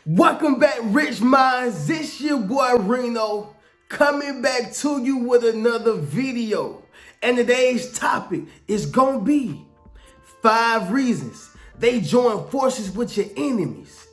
Welcome back, Rich Minds. This your boy Reno coming back to you with another video. And today's topic is gonna be 5 reasons they join forces with your enemies.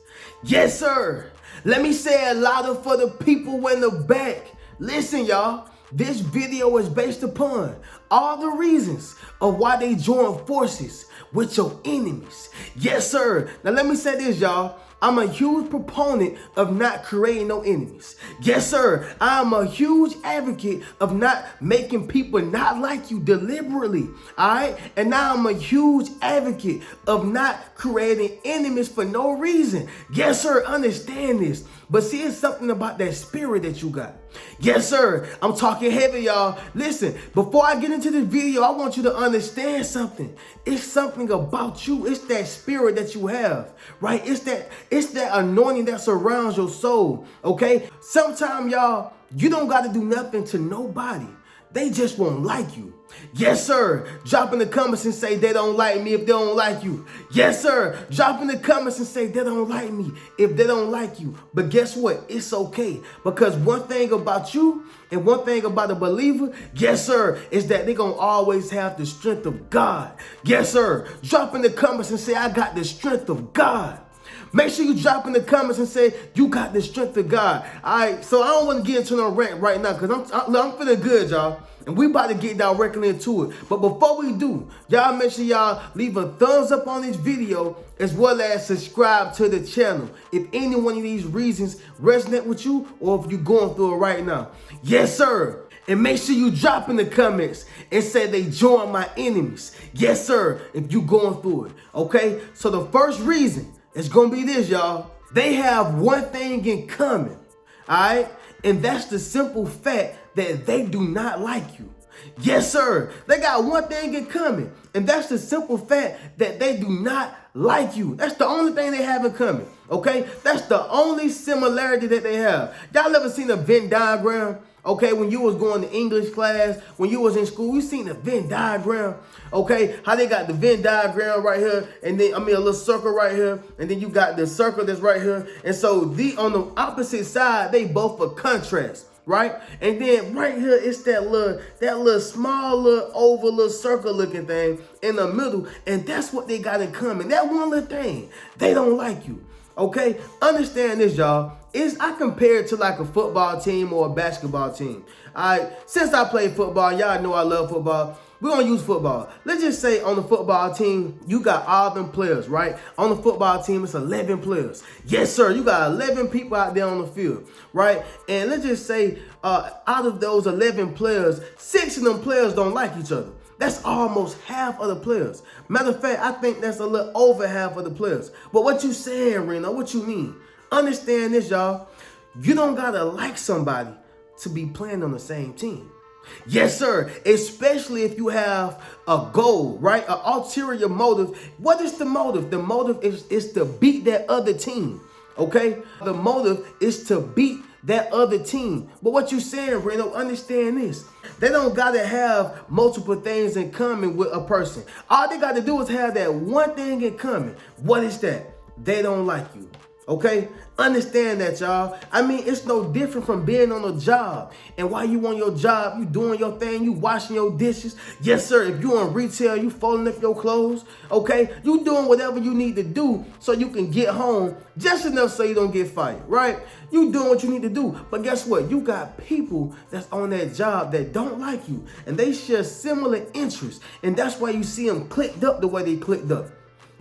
Yes, sir. Let me say it louder for the people in the back. Listen, y'all. This video is based upon all the reasons of why they join forces with your enemies. Yes, sir. Now let me say this, y'all. I'm a huge proponent of not creating no enemies. Yes, sir. I'm a huge advocate of not making people not like you deliberately. All right. And now I'm a huge advocate of not creating enemies for no reason. Yes, sir. Understand this. But see, it's something about that spirit that you got. Yes, sir. I'm talking heavy, y'all. Listen, before I get into this video, I want you to understand something. It's something about you. It's that spirit that you have, right? It's that anointing that surrounds your soul, okay? Sometimes, y'all, you don't got to do nothing to nobody. They just won't like you. Yes, sir. Drop in the comments and say they don't like me if they don't like you. Yes, sir. Drop in the comments and say they don't like me if they don't like you. But guess what? It's okay. Because one thing about you and one thing about a believer, yes, sir, is that they're going to always have the strength of God. Yes, sir. Drop in the comments and say, I got the strength of God. Make sure you drop in the comments and say, you got the strength of God. All right, so I don't want to get into no rant right now because I'm feeling good, y'all. And we about to get directly into it. But before we do, y'all make sure y'all leave a thumbs up on this video as well as subscribe to the channel if any one of these reasons resonate with you or if you're going through it right now. Yes, sir. And make sure you drop in the comments and say they join my enemies. Yes, sir, if you going through it. Okay, so the first reason it's going to be this, y'all. They have one thing in common, all right? And that's the simple fact that they do not like you. Yes, sir. They got one thing in common, and that's the simple fact that they do not like you. That's the only thing they have in common, okay? That's the only similarity that they have. Y'all ever seen a Venn diagram? Okay, when you was going to English class, when you was in school, you seen the Venn diagram, okay? How they got the Venn diagram right here, and then, a little circle right here, and then you got the circle that's right here. And so on the opposite side, they both are contrast, right? And then right here, it's that little small little oval little circle looking thing in the middle, and that's what they got in common. That one little thing, they don't like you. Okay, understand this, y'all. I compare it to like a football team or a basketball team. Since I play football, y'all know I love football. We're gonna use football. Let's just say on the football team, you got all them players, right? On the football team, it's 11 players. Yes, sir. You got 11 people out there on the field, right? And let's just say out of those 11 players, 6 of them players don't like each other. That's almost half of the players. Matter of fact, I think that's a little over half of the players. But what you saying, Reno? What you mean? Understand this, y'all. You don't gotta like somebody to be playing on the same team. Yes, sir. Especially if you have a goal, right? An ulterior motive. What is the motive? The motive is to beat that other team. Okay? The motive is to beat that other team. But what you saying, Reno, understand this. They don't gotta have multiple things in common with a person. All they gotta do is have that one thing in common. What is that? They don't like you. Okay? Understand that, y'all. It's no different from being on a job. And while you on your job, you doing your thing, you washing your dishes. Yes, sir. If you in retail, you folding up your clothes. Okay? You doing whatever you need to do so you can get home just enough so you don't get fired, right? You doing what you need to do. But guess what? You got people that's on that job that don't like you. And they share similar interests. And that's why you see them clicked up the way they clicked up.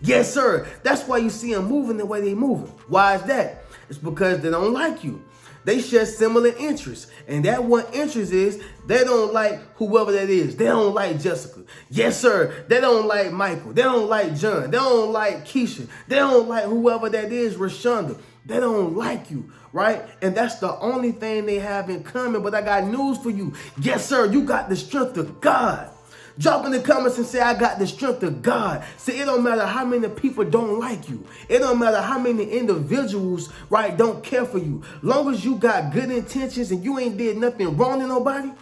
Yes, sir. That's why you see them moving the way they moving. Why is that? It's because they don't like you. They share similar interests. And that one interest is they don't like whoever that is. They don't like Jessica. Yes, sir. They don't like Michael. They don't like John. They don't like Keisha. They don't like whoever that is, Rashonda. They don't like you, right? And that's the only thing they have in common. But I got news for you. Yes, sir. You got the strength of God. Drop in the comments and say, I got the strength of God. See, it don't matter how many people don't like you. It don't matter how many individuals, right, don't care for you. Long as you got good intentions and you ain't did nothing wrong to nobody,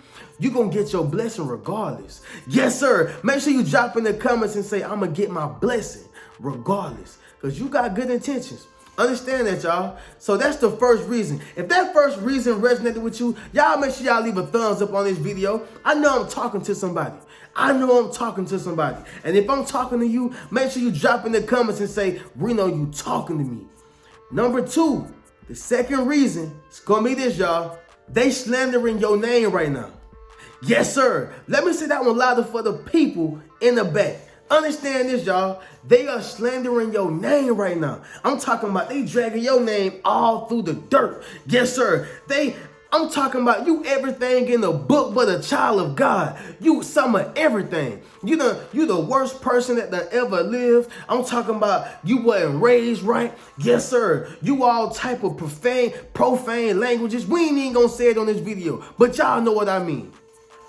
you're going to get your blessing regardless. Yes, sir. Make sure you drop in the comments and say, I'm going to get my blessing regardless. Because you got good intentions. Understand that, y'all. So that's the first reason. If that first reason resonated with you, y'all make sure y'all leave a thumbs up on this video. I know I'm talking to somebody. I know I'm talking to somebody. And if I'm talking to you, make sure you drop in the comments and say, Reno, you talking to me. Number two, the second reason, it's going to be this, y'all. They slandering your name right now. Yes, sir. Let me say that one louder for the people in the back. Understand this, y'all. They are slandering your name right now. I'm talking about they dragging your name all through the dirt. Yes, sir. I'm talking about you everything in the book but a child of God. You some of everything. You the worst person that done ever lived. I'm talking about you wasn't raised right. Yes, sir. You all type of profane languages. We ain't even gonna say it on this video. But y'all know what I mean.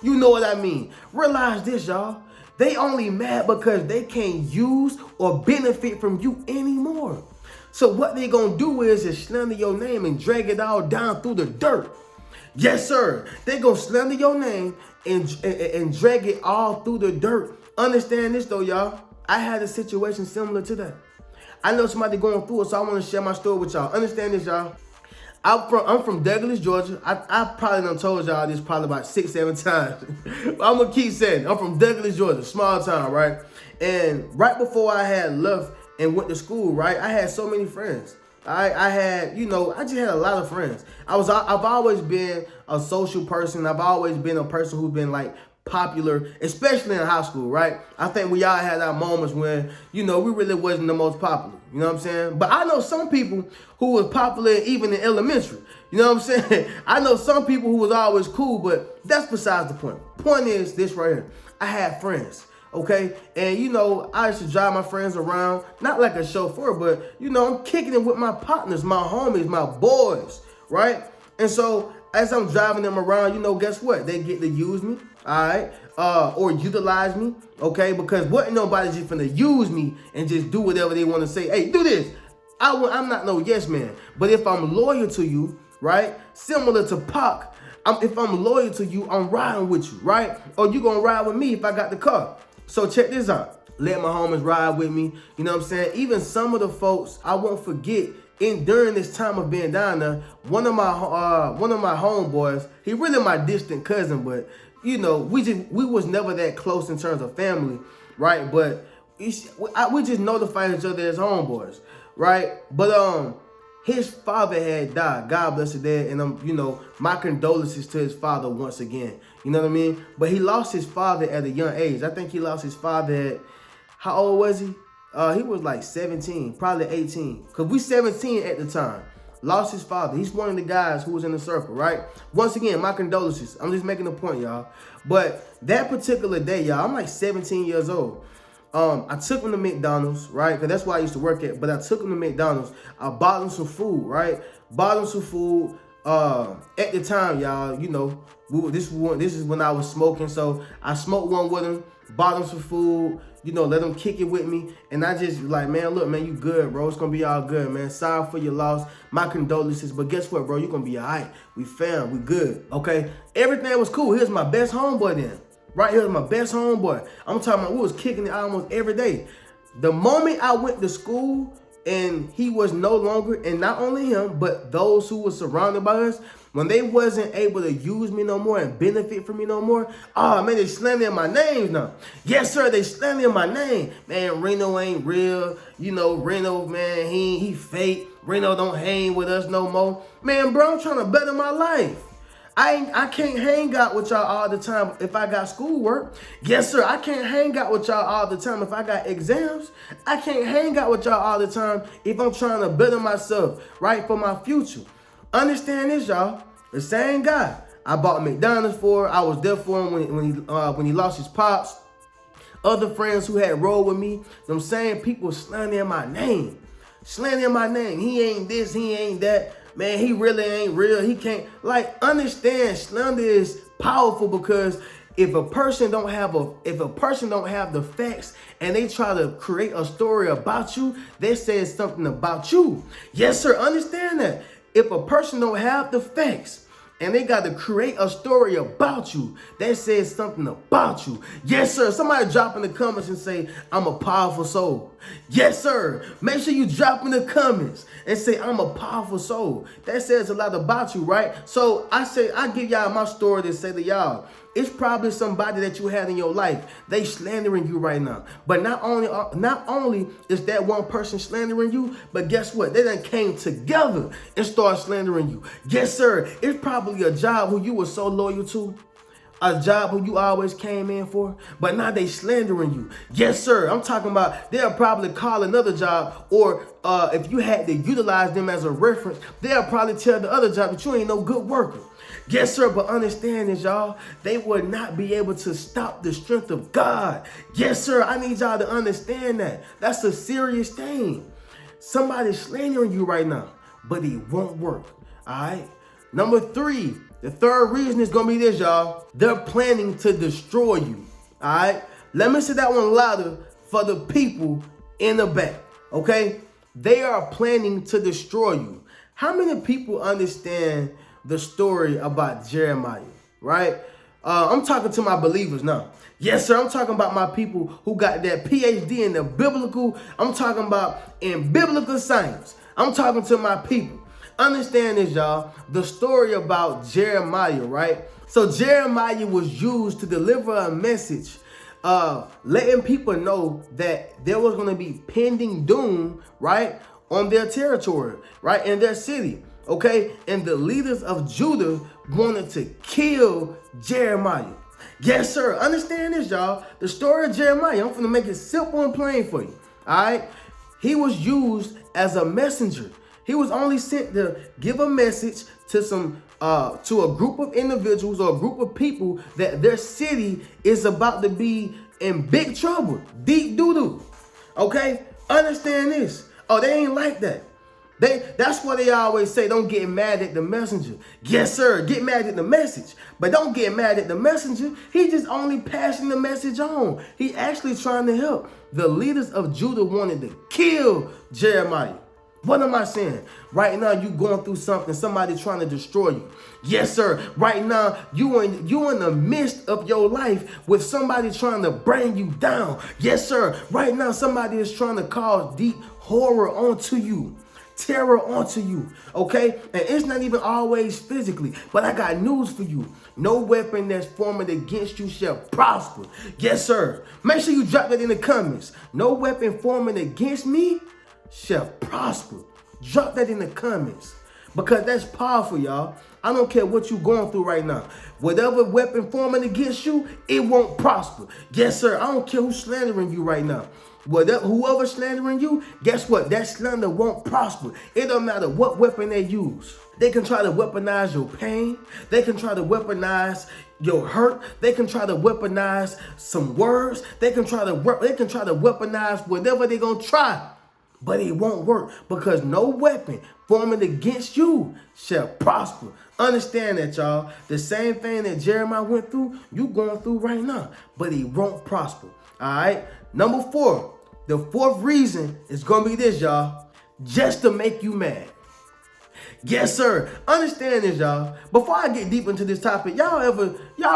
You know what I mean. Realize this, y'all. They only mad because they can't use or benefit from you anymore. So what they gonna do is slander your name and drag it all down through the dirt. Yes, sir. They gonna slander your name and drag it all through the dirt. Understand this though, y'all. I had a situation similar to that. I know somebody going through it, so I want to share my story with y'all. Understand this, y'all. I'm from Douglas, Georgia. I probably done told y'all this probably about 6-7 times. But I'm gonna keep saying it. I'm from Douglas, Georgia, small town, right? And right before I had left and went to school, right, I had so many friends. I had, I just had a lot of friends. I've always been a social person. I've always been a person who's been like popular, especially in high school, right? I think we all had our moments when, we really wasn't the most popular. You know what I'm saying? But I know some people who was popular even in elementary. You know what I'm saying? I know some people who was always cool, but that's besides the point. Point is this right here. I had friends. Okay, and I used to drive my friends around, not like a chauffeur, but I'm kicking it with my partners, my homies, my boys, right? And so as I'm driving them around, guess what? They get to use me, all right, or utilize me, okay? Because wasn't nobody just finna use me and just do whatever they want to say. Hey, do this. I'm not no yes man, but if I'm loyal to you, right? Similar to Pac, if I'm loyal to you, I'm riding with you, right? Or you gonna ride with me if I got the car. So check this out. Let my homies ride with me. You know what I'm saying? Even some of the folks I won't forget during this time of being down there. One of my homeboys, he really my distant cousin, but we was never that close in terms of family, right? But we just notified each other as homeboys, right? But his father had died. God bless his dad, and my condolences to his father once again. You know what I mean? But he lost his father at a young age. I think he lost his father at, how old was he? He was like 17, probably 18. Because we 17 at the time. Lost his father. He's one of the guys who was in the circle, right? Once again, my condolences. I'm just making a point, y'all. But that particular day, y'all, I'm like 17 years old. I took him to McDonald's, right? Because that's where I used to work at. But I took him to McDonald's. I bought him some food, right? Bought him some food. At the time, y'all, this is when I was smoking. So I smoked one with him, bought him some food, let him kick it with me. And I just like, man, look, man, you good, bro. It's going to be all good, man. Sorry for your loss. My condolences. But guess what, bro? You're going to be all right. We fam. We good. Okay? Everything was cool. Here's my best homeboy then. Right here was my best homeboy. I'm talking about we was kicking it almost every day. The moment I went to school and he was no longer, and not only him, but those who were surrounded by us, when they wasn't able to use me no more and benefit from me no more, oh man, they slandering my name now. Yes, sir, they slandering my name. Man, Reno ain't real. Reno, man, he fake. Reno don't hang with us no more. Man, bro, I'm trying to better my life. I can't hang out with y'all all the time if I got schoolwork. Yes, sir. I can't hang out with y'all all the time if I got exams. I can't hang out with y'all all the time if I'm trying to better myself, right, for my future. Understand this, y'all. The same guy I bought McDonald's for. I was there for him when he lost his pops. Other friends who had rolled with me, them same people slandering my name. Slandering my name. He ain't this, he ain't that. Man, he really ain't real. He can't, understand, slander is powerful because if a person don't have the facts and they try to create a story about you, they say something about you. Yes, sir, understand that. If a person don't have the facts and they got to create a story about you that says something about you. Yes, sir. Somebody drop in the comments and say, I'm a powerful soul. Yes, sir. Make sure you drop in the comments and say, I'm a powerful soul. That says a lot about you, right? So I give y'all my story to say to y'all, it's probably somebody that you had in your life. They slandering you right now. But not only is that one person slandering you, but guess what? They done came together and started slandering you. Yes, sir. It's probably a job who you were so loyal to. A job who you always came in for, but now they slandering you. Yes, sir. I'm talking about they'll probably call another job, or if you had to utilize them as a reference, they'll probably tell the other job that you ain't no good worker. Yes, sir, but understand this, y'all. They would not be able to stop the strength of God. Yes, sir, I need y'all to understand that. That's a serious thing. Somebody's slandering you right now, but it won't work, all right? Number 3, the third reason is going to be this, y'all. They're planning to destroy you, all right? Let me say that one louder for the people in the back, okay? They are planning to destroy you. How many people understand the story about Jeremiah, right? I'm talking to my believers now. Yes, sir, I'm talking about my people who got that PhD in the biblical. I'm talking about in biblical science. I'm talking to my people. Understand this, y'all. The story about Jeremiah, right? So Jeremiah was used to deliver a message, letting people know that there was going to be pending doom, right, on their territory, right, in their city. Okay, and the leaders of Judah wanted to kill Jeremiah. Yes, sir. Understand this, y'all. The story of Jeremiah, I'm going to make it simple and plain for you. All right. He was used as a messenger. He was only sent to give a message to to a group of individuals or a group of people that their city is about to be in big trouble, deep doo-doo. Okay, understand this. Oh, they ain't like that. That's why they always say, don't get mad at the messenger. Yes, sir, get mad at the message. But don't get mad at the messenger. He just only passing the message on. He actually trying to help. The leaders of Judah wanted to kill Jeremiah. What am I saying? Right now, you going through something, somebody trying to destroy you. Yes, sir. Right now, you in the midst of your life with somebody trying to bring you down. Yes, sir. Right now, somebody is trying to cause deep horror onto you. Terror onto you, okay? And it's not even always physically, but I got news for you. No weapon that's formed against you shall prosper. Yes, sir. Make sure you drop that in the comments. No weapon formed against me shall prosper. Drop that in the comments, because that's powerful, y'all. I don't care what you're going through right now. Whatever weapon forming against you, it won't prosper. Yes, sir. I don't care who's slandering you right now. Whoever's slandering you, guess what? That slander won't prosper. It don't matter what weapon they use. They can try to weaponize your pain. They can try to weaponize your hurt. They can try to weaponize some words. They can try to weaponize whatever they're gonna try. But it won't work, because no weapon forming against you shall prosper. Understand that, y'all. The same thing that Jeremiah went through, you going through right now, but it won't prosper. All right. Number 4, the fourth reason is going to be this, y'all. Just to make you mad. Yes, sir. Understand this, y'all. Before I get deep into this topic, y'all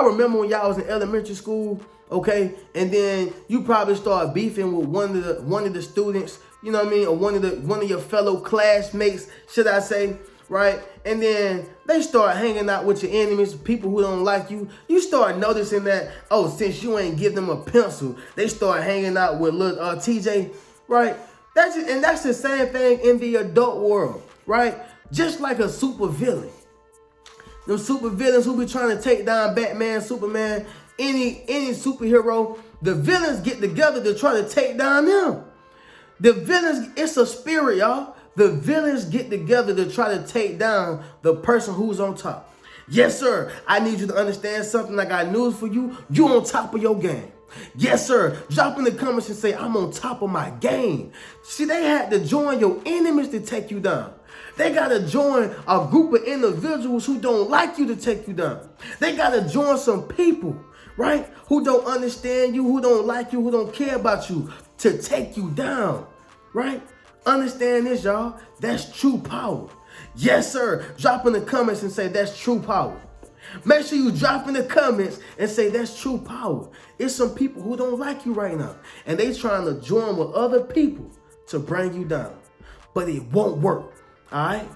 remember when y'all was in elementary school, okay? And then you probably start beefing with one of the students, you know what I mean, or one of your fellow classmates, should I say, right? And then they start hanging out with your enemies, people who don't like you. You start noticing that, oh, since you ain't give them a pencil, they start hanging out with little TJ, right? That's the same thing in the adult world, right? Just like a super villain. Them super villains who be trying to take down Batman, Superman, any superhero, the villains get together to try to take down them. The villains, it's a spirit, y'all. The villains get together to try to take down the person who's on top. Yes, sir. I need you to understand something. I got news for you. You on top of your game. Yes, sir. Drop in the comments and say, I'm on top of my game. See, they had to join your enemies to take you down. They got to join a group of individuals who don't like you to take you down. They got to join some people, right, who don't understand you, who don't like you, who don't care about you, to take you down, right? Understand this, y'all. That's true power. Yes, sir. Drop in the comments and say that's true power. Make sure you drop in the comments and say that's true power. It's some people who don't like you right now, and they trying to join with other people to bring you down. But it won't work, all right?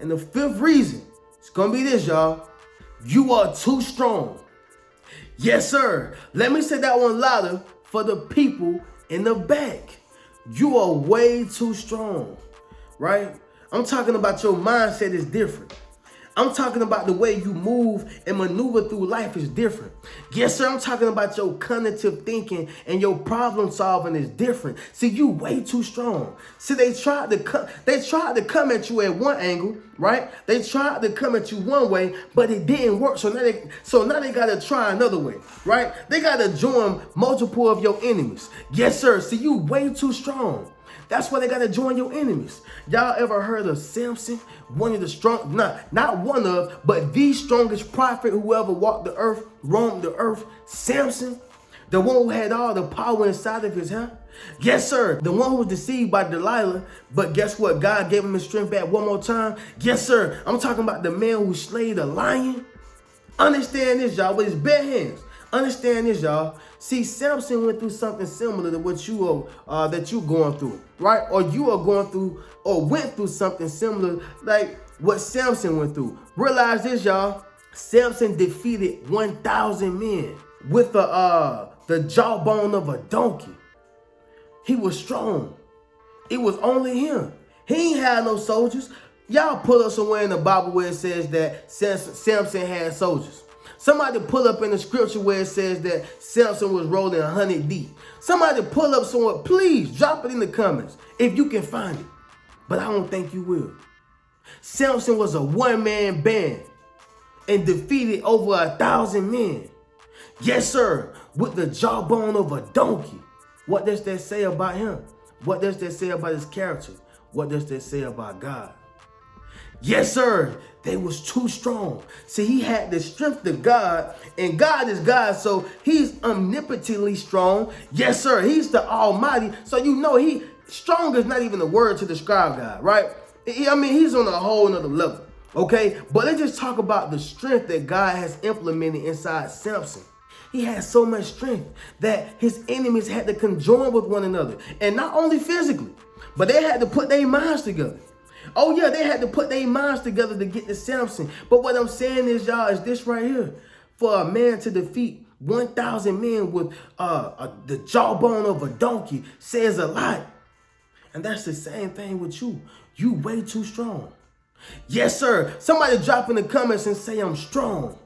And the fifth reason, it's going to be this, y'all. You are too strong. Yes, sir. Let me say that one louder for the people in the back. You are way too strong, right? I'm talking about your mindset is different. I'm talking about the way you move and maneuver through life is different. Yes, sir, I'm talking about your cognitive thinking and your problem solving is different. See, you way too strong. See, they tried to come at you at one angle, right? They tried to come at you one way, but it didn't work. So now they gotta try another way, right? They gotta join multiple of your enemies. Yes, sir. See, you way too strong. That's why they gotta join your enemies. Y'all ever heard of Samson? One of the strong, not one of, but the strongest prophet who ever walked the earth, roamed the earth. Samson, the one who had all the power inside of his hand. Yes, sir. The one who was deceived by Delilah, but guess what? God gave him his strength back one more time. Yes, sir. I'm talking about the man who slayed a lion. Understand this, y'all, with his bare hands. Understand this, y'all. See, Samson went through something similar to what you are that you're going through, right? Or you are going through or went through something similar like what Samson went through. Realize this, y'all. Samson defeated 1,000 men with the jawbone of a donkey. He was strong. It was only him. He ain't had no soldiers. Y'all pull up somewhere in the Bible where it says that Samson had soldiers. Somebody pull up in the scripture where it says that Samson was rolling 100 deep. Somebody pull up somewhere. Please drop it in the comments if you can find it. But I don't think you will. Samson was a one-man band and defeated over 1,000 men. Yes, sir, with the jawbone of a donkey. What does that say about him? What does that say about his character? What does that say about God? Yes, sir. They was too strong. See, he had the strength of God, and God is God, so he's omnipotently strong. Yes, sir. He's the Almighty. So you know strong is not even a word to describe God, right? I mean, he's on a whole nother level, okay? But let's just talk about the strength that God has implemented inside Samson. He had so much strength that his enemies had to conjoin with one another. And not only physically, but they had to put their minds together. Oh yeah, they had to put their minds together to get to Samson. But what I'm saying is, y'all, is this right here. For a man to defeat 1,000 men with the jawbone of a donkey says a lot. And that's the same thing with you. You way too strong. Yes, sir. Somebody drop in the comments and say I'm strong.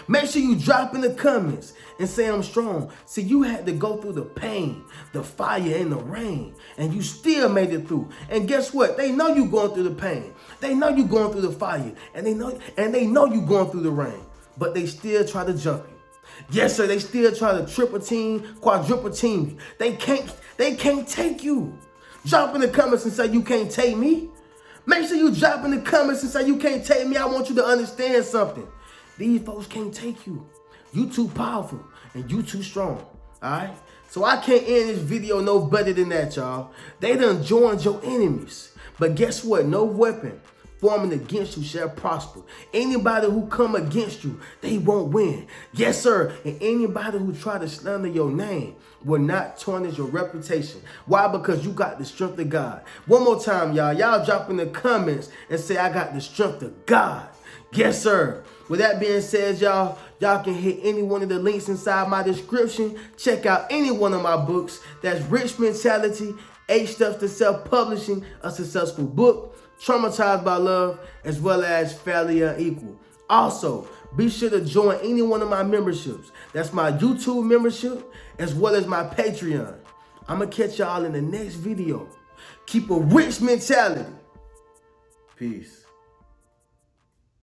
Make sure you drop in the comments and say I'm strong. See, you had to go through the pain, the fire, and the rain, and you still made it through. And guess what? They know you going through the pain. They know you going through the fire, and they know you going through the rain. But they still try to jump you. Yes, sir. They still try to triple team, quadruple team you. They can't take you. Drop in the comments and say you can't take me. Make sure you drop in the comments and say you can't take me. I want you to understand something. These folks can't take you. You too powerful and you too strong, all right? So I can't end this video no better than that, y'all. They done joined your enemies. But guess what? No weapon forming against you shall prosper. Anybody who come against you, they won't win. Yes, sir. And anybody who try to slander your name will not tarnish your reputation. Why? Because you got the strength of God. One more time, y'all. Y'all drop in the comments and say, I got the strength of God. Yes, sir. With that being said, y'all can hit any one of the links inside my description. Check out any one of my books. That's Rich Mentality, 8 Steps to Self-Publishing a Successful Book, Traumatized by Love, as well as Fairly Unequal. Also, be sure to join any one of my memberships. That's my YouTube membership, as well as my Patreon. I'm going to catch y'all in the next video. Keep a rich mentality. Peace.